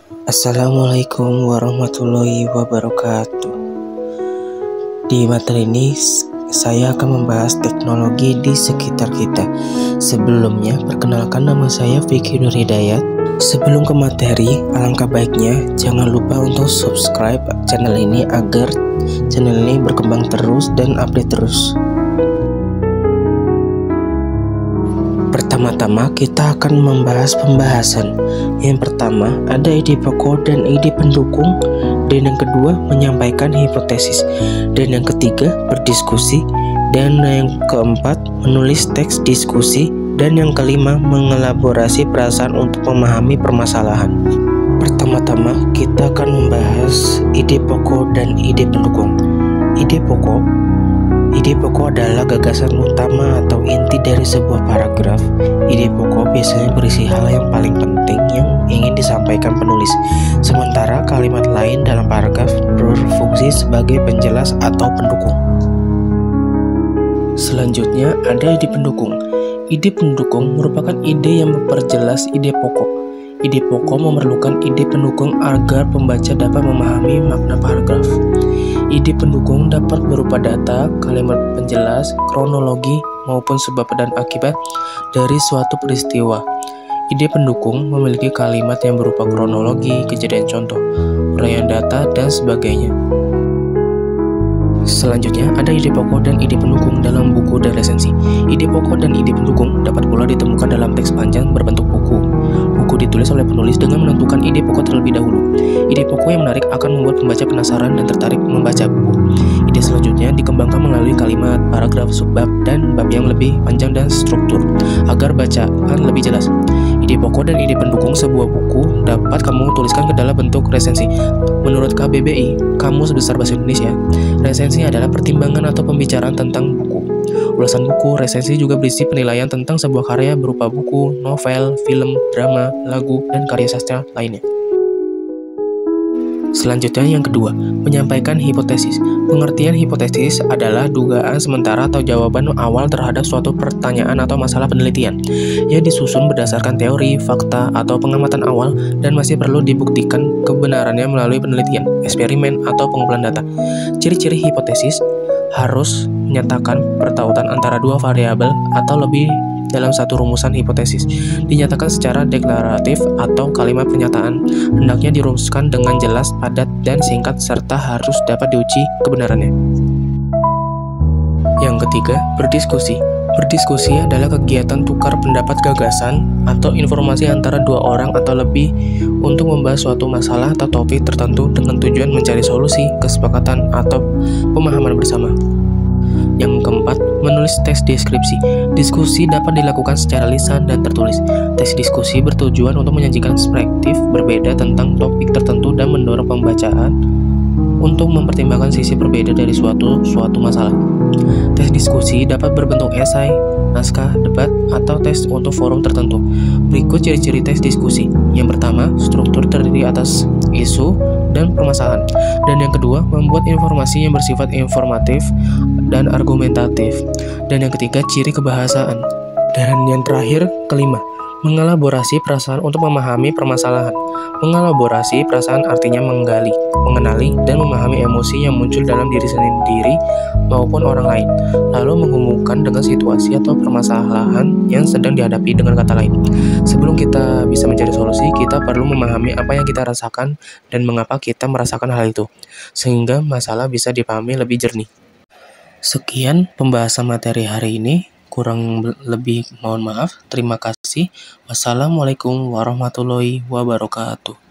Assalamualaikum warahmatullahi wabarakatuh. Di materi ini saya akan membahas teknologi di sekitar kita. Sebelumnya, perkenalkan nama saya Vicky Nur Hidayat. Sebelum ke materi, alangkah baiknya jangan lupa untuk subscribe channel ini agar channel ini berkembang terus dan update terus. Pertama-tama kita akan membahas pembahasan. Yang pertama ada ide pokok dan ide pendukung, dan yang kedua menyampaikan hipotesis, dan yang ketiga berdiskusi, dan yang keempat menulis teks diskusi, dan yang kelima mengelaborasi perasaan untuk memahami permasalahan. Pertama-tama kita akan membahas ide pokok dan ide pendukung. Ide pokok adalah gagasan utama atau inti dari sebuah paragraf. Ide pokok biasanya berisi hal yang paling penting yang ingin disampaikan penulis. Sementara kalimat lain dalam paragraf berfungsi sebagai penjelas atau pendukung. Selanjutnya ada ide pendukung. Ide pendukung merupakan ide yang memperjelas ide pokok. Ide pokok memerlukan ide pendukung agar pembaca dapat memahami makna paragraf. Ide pendukung dapat berupa data, kalimat penjelas, kronologi, maupun sebab dan akibat dari suatu peristiwa. Ide pendukung memiliki kalimat yang berupa kronologi, kejadian contoh, uraian data, dan sebagainya. Selanjutnya ada ide pokok dan ide pendukung dalam buku dan resensi. Ide pokok dan ide pendukung dapat pula ditemukan dalam teks panjang berbentuk buku. Buku ditulis oleh penulis dengan menentukan ide pokok terlebih dahulu. Ide pokok yang menarik akan membuat pembaca penasaran dan tertarik membaca buku. Ide selanjutnya dikembangkan melalui kalimat, paragraf, subbab, dan bab yang lebih panjang dan struktur agar bacaan lebih jelas. Ide pokok dan ide pendukung sebuah buku dapat kamu tuliskan ke dalam bentuk resensi. Menurut KBBI, Kamus Besar Bahasa Indonesia, resensi adalah pertimbangan atau pembicaraan tentang buku. Ulasan buku, resensi juga berisi penilaian tentang sebuah karya berupa buku, novel, film, drama, lagu, dan karya sastra lainnya. Selanjutnya yang kedua, menyampaikan hipotesis. Pengertian hipotesis adalah dugaan sementara atau jawaban awal terhadap suatu pertanyaan atau masalah penelitian yang disusun berdasarkan teori, fakta, atau pengamatan awal dan masih perlu dibuktikan kebenarannya melalui penelitian, eksperimen, atau pengumpulan data. Ciri-ciri hipotesis harus menyatakan pertautan antara dua variabel atau lebih dalam satu rumusan hipotesis. Dinyatakan secara deklaratif atau kalimat pernyataan, hendaknya dirumuskan dengan jelas, padat, dan singkat serta harus dapat diuji kebenarannya. Yang ketiga, berdiskusi. Berdiskusi adalah kegiatan tukar pendapat, gagasan, atau informasi antara dua orang atau lebih untuk membahas suatu masalah atau topik tertentu dengan tujuan mencari solusi, kesepakatan, atau pemahaman bersama. Yang keempat, menulis teks deskripsi. Diskusi dapat dilakukan secara lisan dan tertulis. Teks diskusi bertujuan untuk menyajikan perspektif berbeda tentang topik tertentu dan mendorong pembacaan untuk mempertimbangkan sisi berbeda dari suatu masalah. Teks diskusi dapat berbentuk esai, naskah, debat, atau teks untuk forum tertentu. Berikut ciri-ciri teks diskusi. Yang pertama, struktur terdiri atas isu dan permasalahan. Dan yang kedua, membuat informasi yang bersifat informatif dan argumentatif. Dan yang ketiga, ciri kebahasaan. Dan yang terakhir, kelima, mengelaborasi perasaan untuk memahami permasalahan. Mengelaborasi perasaan artinya menggali, mengenali, dan memahami emosi yang muncul dalam diri sendiri maupun orang lain, lalu menghubungkan dengan situasi atau permasalahan yang sedang dihadapi dengan kata lain. Sebelum kita bisa mencari solusi, kita perlu memahami apa yang kita rasakan dan mengapa kita merasakan hal itu, sehingga masalah bisa dipahami lebih jernih. Sekian pembahasan materi hari ini. Kurang lebih mohon maaf. Terima kasih. Wassalamualaikum warahmatullahi wabarakatuh.